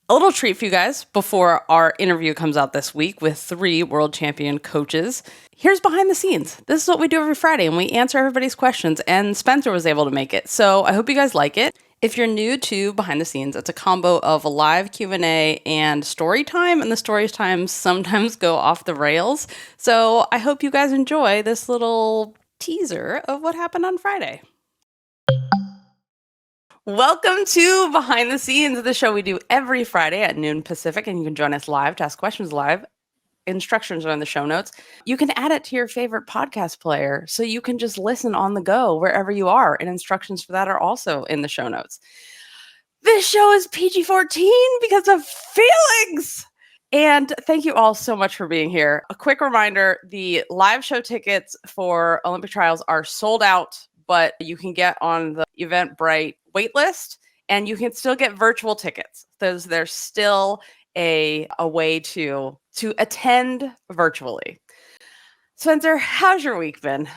A little treat for you guys before our interview comes out this week with 3 world champion coaches. Here's behind the scenes. This is what we do every Friday, and we answer everybody's questions, and Spencer was able to make it. So I hope you guys like it. If you're new to Behind the Scenes, it's a combo of a live Q&A and story time, and the story times sometimes go off the rails. So I hope you guys enjoy this little teaser of what happened on Friday. Welcome to Behind the Scenes, the show we do every Friday at noon Pacific, and you can join us live to ask questions live. Instructions are in the show notes. You can add it to your favorite podcast player so you can just listen on the go wherever you are, and instructions for that are also in the show notes. This show is PG-14 because of feelings! And thank you all so much for being here. A quick reminder, the live show tickets for Olympic trials are sold out, but you can get on the Eventbrite waitlist, and you can still get virtual tickets. There's still a way to attend virtually. Spencer, how's your week been?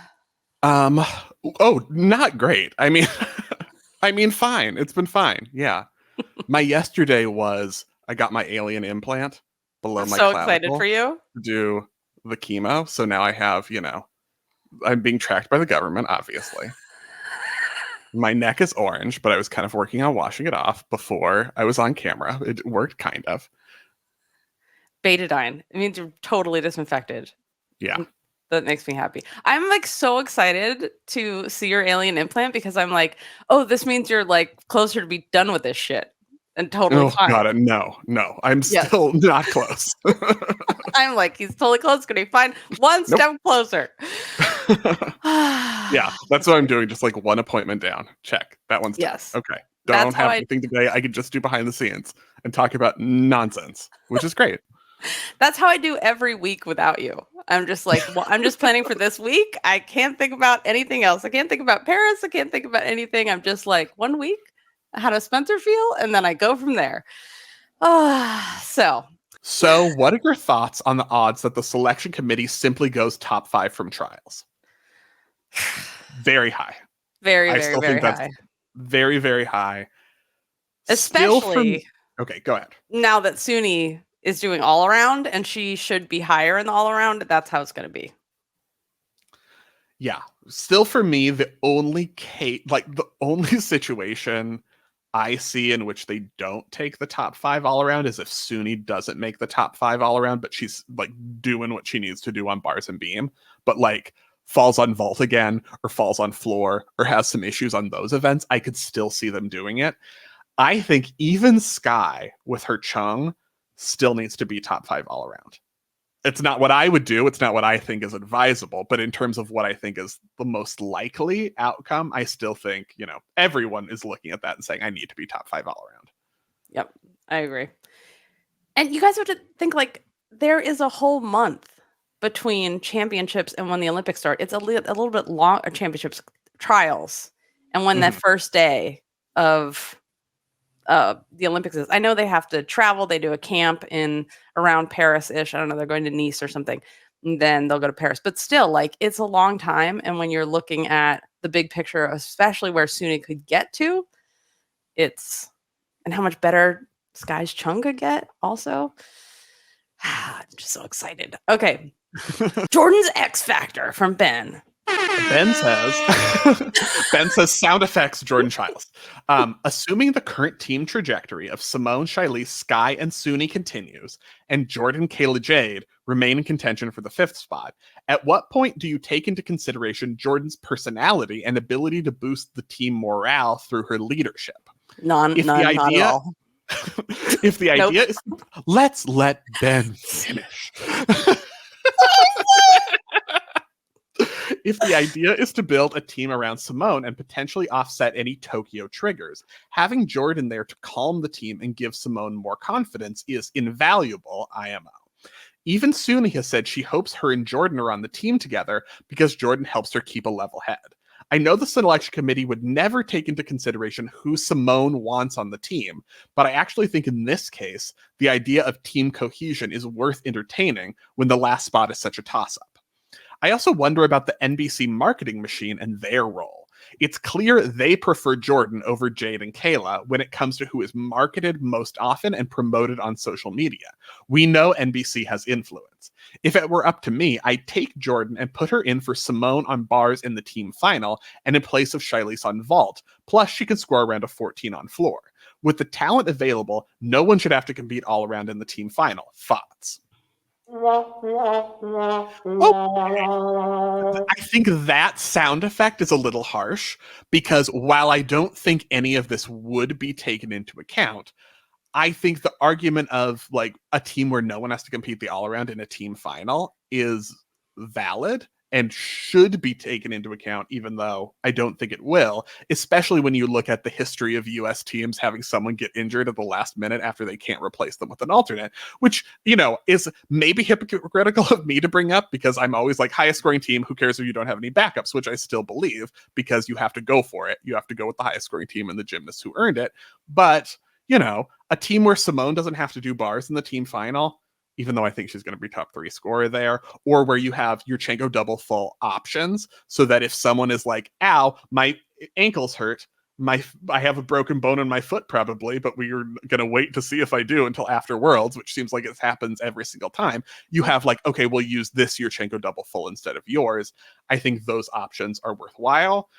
Not great. I mean, fine. It's been fine. Yeah. My yesterday was I got my alien implant below my so clavicle excited for you to do the chemo. So now I have, I'm being tracked by the government, obviously. My neck is orange, but I was kind of working on washing it off before I was on camera. It worked kind of. Betadine. It means you're totally disinfected. Yeah. That makes me happy. I'm like so excited to see your alien implant because I'm like, oh, this means you're like closer to be done with this shit and totally fine. Got it. No. I'm still not close. I'm like, he's totally close. Gonna be fine. One step closer. Yeah, that's what I'm doing. Just like one appointment down. Check. That one's done. Yes. Okay. Don't have anything today. I could just do behind the scenes and talk about nonsense, which is great. That's how I do every week without you. I'm just like, well, I'm just planning for this week. I can't think about anything else. I can't think about Paris. I can't think about anything. I'm just like, 1 week, how does Spencer feel? And then I go from there. So what are your thoughts on the odds that the selection committee simply goes top 5 from trials? Very high. Very high. Very, very high. Especially. Okay, go ahead. Now that Suni is doing all around and she should be higher in the all around, that's how it's going to be. Yeah. Still for me, the only situation I see in which they don't take the top 5 all around is if Suni doesn't make the top 5 all around, but she's like doing what she needs to do on bars and beam, but like falls on vault again or falls on floor or has some issues on those events. I could still see them doing it. I think even Sky with her Chung still needs to be top 5 all around. It's not what I would do. It's not what I think is advisable. But in terms of what I think is the most likely outcome, I still think, everyone is looking at that and saying, I need to be top 5 all around. Yep, I agree. And you guys have to think like there is a whole month between championships and when the Olympics start. It's a little bit long, or championships, trials. And when that first day of the Olympics is. I know they have to travel. They do a camp in around Paris-ish. I don't know. They're going to Nice or something. And then they'll go to Paris. But still, like, it's a long time. And when you're looking at the big picture, especially where Suni could get to, and how much better Sky's Chung could get also. I'm just so excited. Okay. Jordan's X Factor from Ben. Ben says sound effects, Jordan Chiles. Assuming the current team trajectory of Simone, Chiles, Sky, and Suni continues, and Jordan, Kayla, Jade remain in contention for the 5th spot, at what point do you take into consideration Jordan's personality and ability to boost the team morale through her leadership? Not at all. If the idea is, let's let Ben finish. If the idea is to build a team around Simone and potentially offset any Tokyo triggers, having Jordan there to calm the team and give Simone more confidence is invaluable, IMO. Even Suni has said she hopes her and Jordan are on the team together because Jordan helps her keep a level head. I know the selection committee would never take into consideration who Simone wants on the team, but I actually think in this case, the idea of team cohesion is worth entertaining when the last spot is such a toss-up. I also wonder about the NBC marketing machine and their role. It's clear they prefer Jordan over Jade and Kayla when it comes to who is marketed most often and promoted on social media. We know NBC has influence. If it were up to me, I'd take Jordan and put her in for Simone on bars in the team final and in place of Chiles on vault. Plus, she can score around a 14 on floor. With the talent available, no one should have to compete all around in the team final. Thoughts? I think that sound effect is a little harsh because while I don't think any of this would be taken into account, I think the argument of like a team where no one has to compete the all around in a team final is valid and should be taken into account, even though I don't think it will, especially when you look at the history of US teams having someone get injured at the last minute after they can't replace them with an alternate, which, you know, is maybe hypocritical of me to bring up because I'm always like, highest scoring team, who cares if you don't have any backups, which I still believe because you have to go for it. You have to go with the highest scoring team and the gymnasts who earned it. But, you know, a team where Simone doesn't have to do bars in the team final, even though I think she's going to be top 3 scorer there, or where you have your Yurchenko double full options so that if someone is like, ow, my ankle's hurt, I have a broken bone in my foot probably, but we're going to wait to see if I do until after Worlds, which seems like it happens every single time. You have like, okay, we'll use this Yurchenko double full instead of yours. I think those options are worthwhile.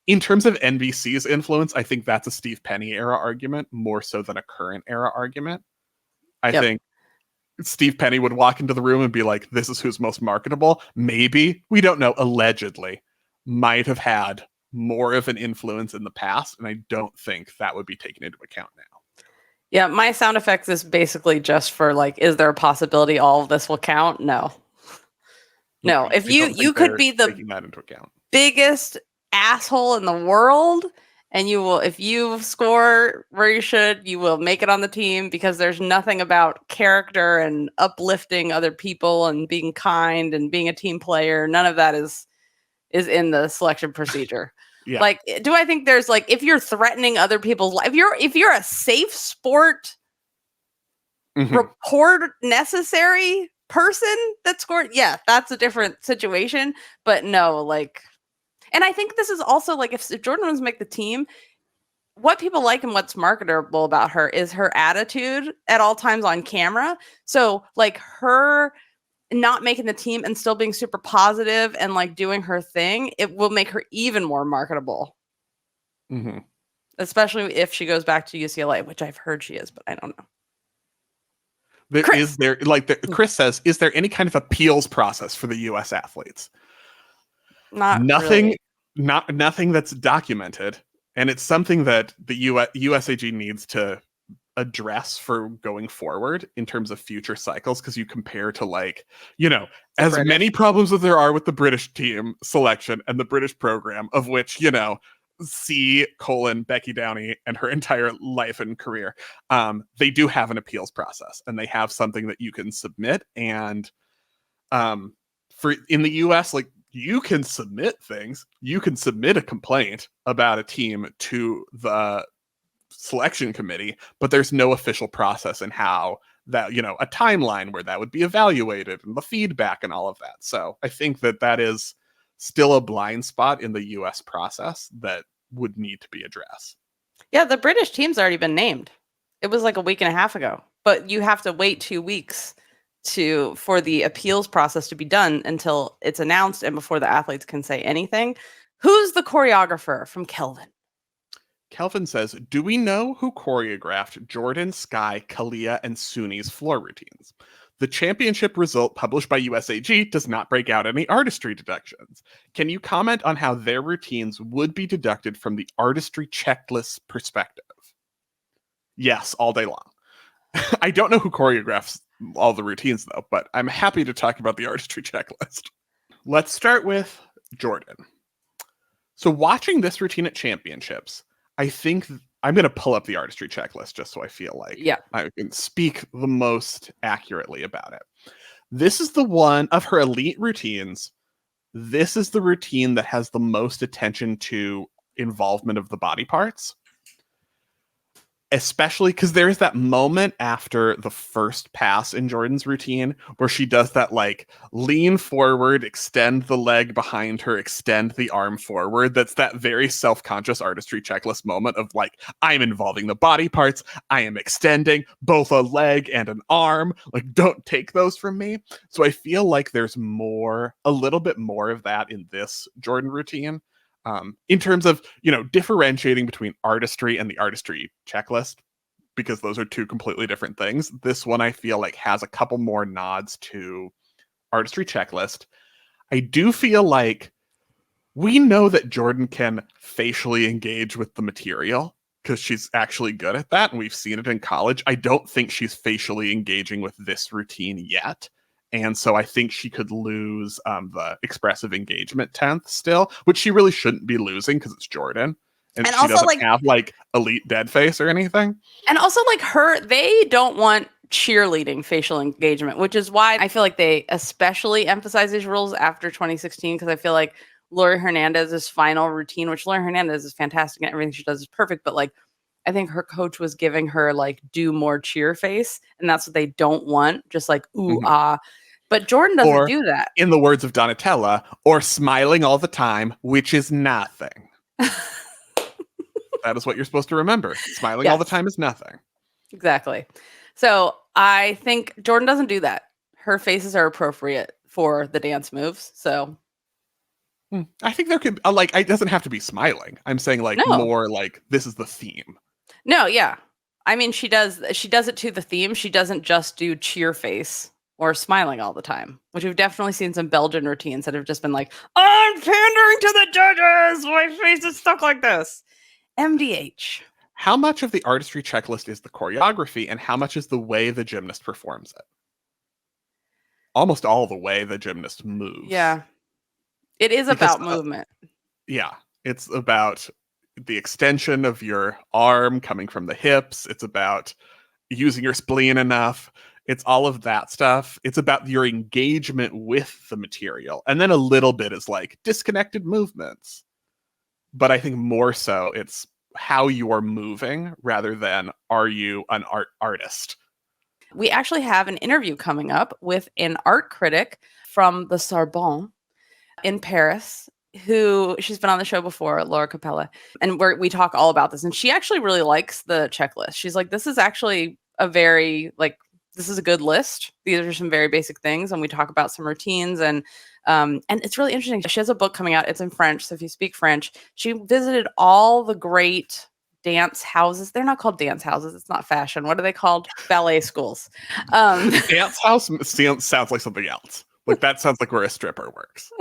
In terms of NBC's influence, I think that's a Steve Penny era argument more so than a current era argument. I think Steve Penny would walk into the room and be like, this is who's most marketable. Maybe, we don't know, allegedly, might have had more of an influence in the past. And I don't think that would be taken into account now. Yeah, my sound effects is basically just for like, is there a possibility all of this will count? No. No, Okay, if you could be the taking that into account. Biggest asshole in the world, and you will, if you score where you should, you will make it on the team because there's nothing about character and uplifting other people and being kind and being a team player. None of that is in the selection procedure. Yeah. Like, do I think there's like, if you're threatening other people's life, if you're a safe sport report necessary person that scored, yeah, that's a different situation. But no, like, and I think this is also like if Jordan wants to make the team, what people like and what's marketable about her is her attitude at all times on camera. So like her not making the team and still being super positive and like doing her thing, it will make her even more marketable. Especially if she goes back to UCLA, which I've heard she is, but I don't know. Chris says, is there any kind of appeals process for the US athletes? Nothing that's documented. And it's something that the USAG needs to address for going forward in terms of future cycles. Cause you compare to like, you know, as British. Many problems as there are with the British team selection and the British program, of which, you know, Becky Downey and her entire life and career, they do have an appeals process and they have something that you can submit. And for in the US, like you can submit things, you can submit a complaint about a team to the selection committee, but there's no official process in how that, you know, a timeline where that would be evaluated and the feedback and all of that. So I think that is still a blind spot in the US process that would need to be addressed. Yeah, the British team's already been named. It was like a week and a half ago, but you have to wait 2 weeks for the appeals process to be done until it's announced and before the athletes can say anything. Who's the choreographer from Kelvin? Kelvin says, do we know who choreographed Jordan, Sky, Kalia, and Suni's floor routines? The championship result published by USAG does not break out any artistry deductions. Can you comment on how their routines would be deducted from the artistry checklist perspective? Yes, all day long. I don't know who choreographs all the routines, though, but I'm happy to talk about the artistry checklist. Let's start with Jordan. So watching this routine at championships, I think I'm going to pull up the artistry checklist just so I feel like I can speak the most accurately about it. This is the one of her elite routines. This is the routine that has the most attention to involvement of the body parts. especially because there's that moment after the first pass in Jordan's routine where she does that like lean forward, extend the leg behind her, extend the arm forward. That's that very self-conscious artistry checklist moment of like, I'm involving the body parts, I am extending both a leg and an arm, like don't take those from me. So I feel like there's a little bit more of that in this Jordan routine. In terms of, differentiating between artistry and the artistry checklist, because those are two completely different things. This one I feel like has a couple more nods to artistry checklist. I do feel like we know that Jordan can facially engage with the material because she's actually good at that, and we've seen it in college. I don't think she's facially engaging with this routine yet. And so I think she could lose the expressive engagement 10th still, which she really shouldn't be losing because it's Jordan. And she also, doesn't have like elite dead face or anything. And also like they don't want cheerleading facial engagement, which is why I feel like they especially emphasize these rules after 2016, because I feel like Lori Hernandez's final routine, which Lori Hernandez is fantastic and everything she does is perfect, but like I think her coach was giving her like do more cheer face, and that's what they don't want, just like ooh ah. But Jordan doesn't do that. In the words of Donatella, or smiling all the time, which is nothing. That is what you're supposed to remember. Smiling all the time is nothing. Exactly. So I think Jordan doesn't do that. Her faces are appropriate for the dance moves. So I think there could like, it doesn't have to be smiling. I'm saying like more like this is the theme. No, yeah. I mean, she does it to the theme. She doesn't just do cheer face or smiling all the time, which we've definitely seen some Belgian routines that have just been like, I'm pandering to the judges. My face is stuck like this. MDH. How much of the artistry checklist is the choreography and how much is the way the gymnast performs it? Almost all the way the gymnast moves. Yeah. It is about movement. Yeah. It's about the extension of your arm coming from the hips. It's about using your spleen enough. It's all of that stuff. It's about your engagement with the material. And then a little bit is like disconnected movements. But I think more so it's how you are moving rather than are you an artist. We actually have an interview coming up with an art critic from the Sorbonne in Paris, who she's been on the show before, Laura Capella, and we talk all about this. And she actually really likes the checklist. She's like, this is actually this is a good list. These are some very basic things. And we talk about some routines and it's really interesting. She has a book coming out. It's in French. So if you speak French, she visited all the great dance houses. They're not called dance houses. It's not fashion. What are they called? Ballet schools. Dance house sounds like something else. Like that sounds like where a stripper works.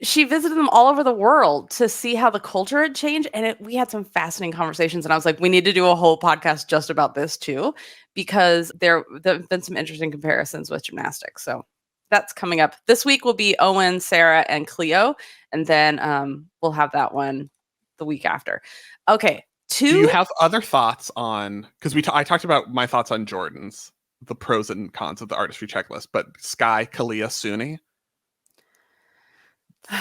She visited them all over the world to see how the culture had changed. And we had some fascinating conversations. And I was like, we need to do a whole podcast just about this too, because there have been some interesting comparisons with gymnastics. So that's coming up. This week will be Owen, Sarah, and Cleo. And then we'll have that one the week after. Okay. Do you have other thoughts on, because I talked about my thoughts on Jordan's, the pros and cons of the artistry checklist, but Sky, Kalia, Suni?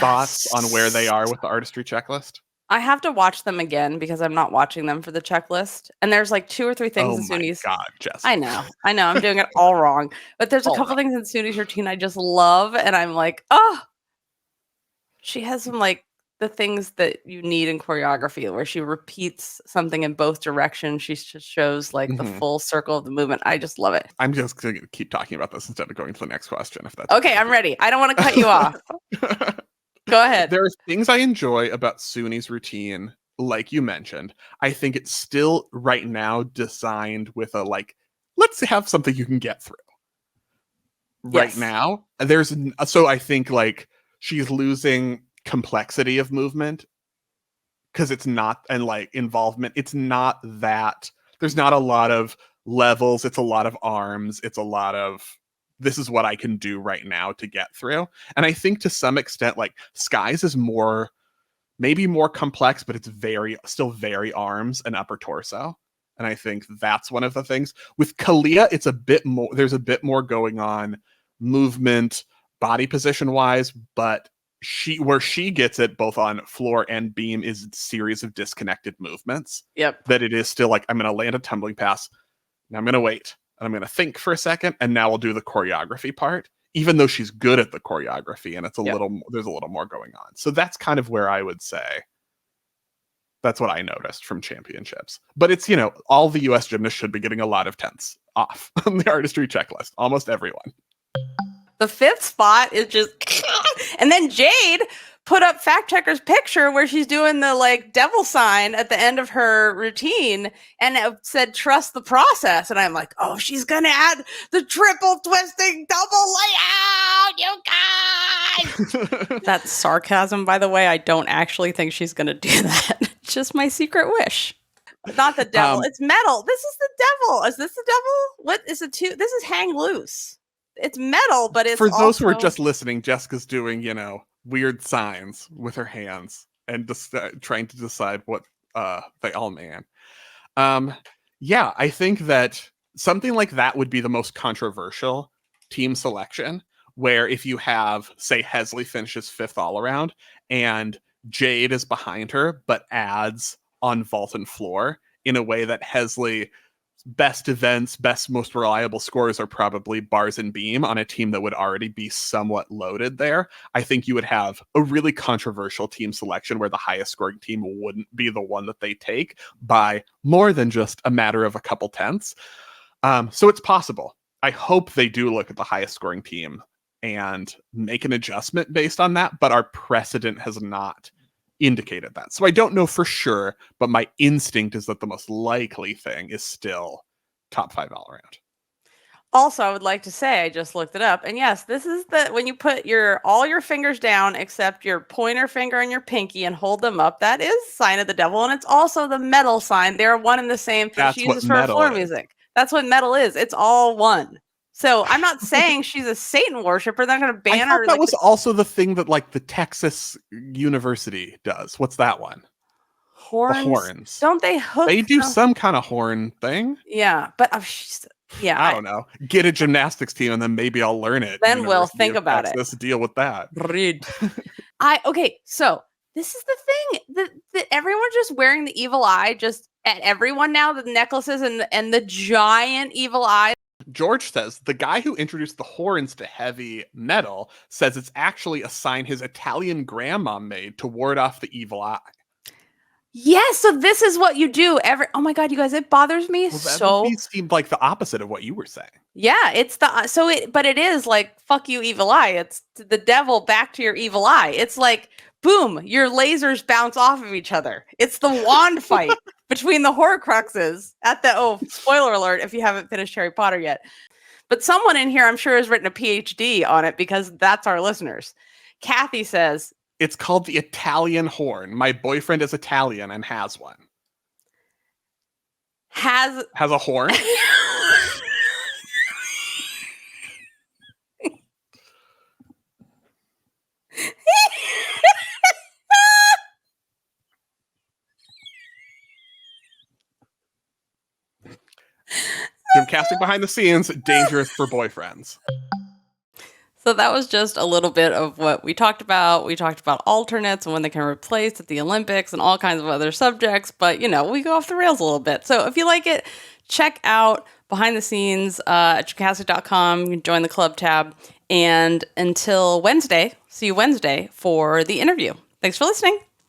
Thoughts on where they are with the artistry checklist? I have to watch them again because I'm not watching them for the checklist. And there's like 2 or 3 things in Suni's. Oh my God, Jess. I know. I'm doing it all wrong. But there's a couple things in Suni's routine I just love. And I'm like, oh, she has some like the things that you need in choreography where she repeats something in both directions. She just shows like the full circle of the movement. I just love it. I'm just going to keep talking about this instead of going to the next question. If that's okay. I'm ready. I don't want to cut you off. Go ahead. There are things I enjoy about Suni's routine, like you mentioned. I think it's still right now designed with a like, let's have something you can get through. Right now, so I think like she's losing complexity of movement because it's not, and like involvement, it's not that there's not a lot of levels. It's a lot of arms. It's a lot of this is what I can do right now to get through. And I think to some extent, like Sky's is maybe more complex, but it's still very arms and upper torso. And I think that's one of the things. With Kalia, it's a bit more, there's a bit more going on movement, body position wise, but where she gets it both on floor and beam is a series of disconnected movements. Yep. That it is still like, I'm going to land a tumbling pass. Now I'm going to wait. And I'm going to think for a second. And now we'll do the choreography part, even though she's good at the choreography and it's there's a little more going on. So that's kind of where I would say that's what I noticed from championships. But it's, all the US gymnasts should be getting a lot of tenths off on the artistry checklist. Almost everyone. The 5th spot is just, and then Jade put up fact checker's picture where she's doing the devil sign at the end of her routine, and it said trust the process, and I'm like, oh, she's gonna add the triple twisting double layout, you guys. That's sarcasm, by the way. I don't actually think she's gonna do that. It's just my secret wish. Not the devil. It's metal. This is the devil. Is this the devil? What is it? This is hang loose. It's metal, but it's for those who are just listening. Jessica's doing, weird signs with her hands and just trying to decide what they all mean. Yeah, I think that something like that would be the most controversial team selection, where if you have, say, Hesley finishes 5th all around and Jade is behind her, but adds on vault and floor in a way that Hesley best events, best, most reliable scores are probably bars and beam on a team that would already be somewhat loaded there. I think you would have a really controversial team selection where the highest scoring team wouldn't be the one that they take by more than just a matter of a couple tenths. So it's possible. I hope they do look at the highest scoring team and make an adjustment based on that, but our precedent has not indicated that. So I don't know for sure, but my instinct is that the most likely thing is still top 5 all around. Also, I would like to say, I just looked it up, and yes, this is when you put all your fingers down except your pointer finger and your pinky and hold them up, that is sign of the devil, and it's also the metal sign. They're one and the same thing. She uses for floor music. That's what metal is. It's all one. So I'm not saying she's a Satan worshiper. They're not going to ban her. That was also the thing that the Texas University does. What's that one? Horns. The horns. Don't they hook? They do some kind of horn thing. Yeah, but I don't know. Get a gymnastics team and then maybe I'll learn it. Then we'll think about it. Let's deal with that. Read. Okay, so this is the thing that everyone's just wearing the evil eye just at everyone now, the necklaces and the giant evil eye. George says the guy who introduced the horns to heavy metal says it's actually a sign his Italian grandma made to ward off the evil eye. Yes, so this is what you do oh my God, you guys, it bothers me so. It seemed like the opposite of what you were saying. Yeah, but it is like, fuck you, evil eye. It's the devil back to your evil eye. It's like, boom, your lasers bounce off of each other. It's the wand fight between the Horcruxes spoiler alert if you haven't finished Harry Potter yet. But someone in here, I'm sure, has written a PhD on it because that's our listeners. Kathy says, it's called the Italian horn. My boyfriend is Italian and has one. Has a horn? GymCastic behind the scenes, dangerous for boyfriends. So that was just a little bit of what we talked about. We talked about alternates and when they can replace at the Olympics and all kinds of other subjects. But, we go off the rails a little bit. So if you like it, check out behind the scenes at GymCastic.com. You can join the club tab. And until Wednesday, see you Wednesday for the interview. Thanks for listening.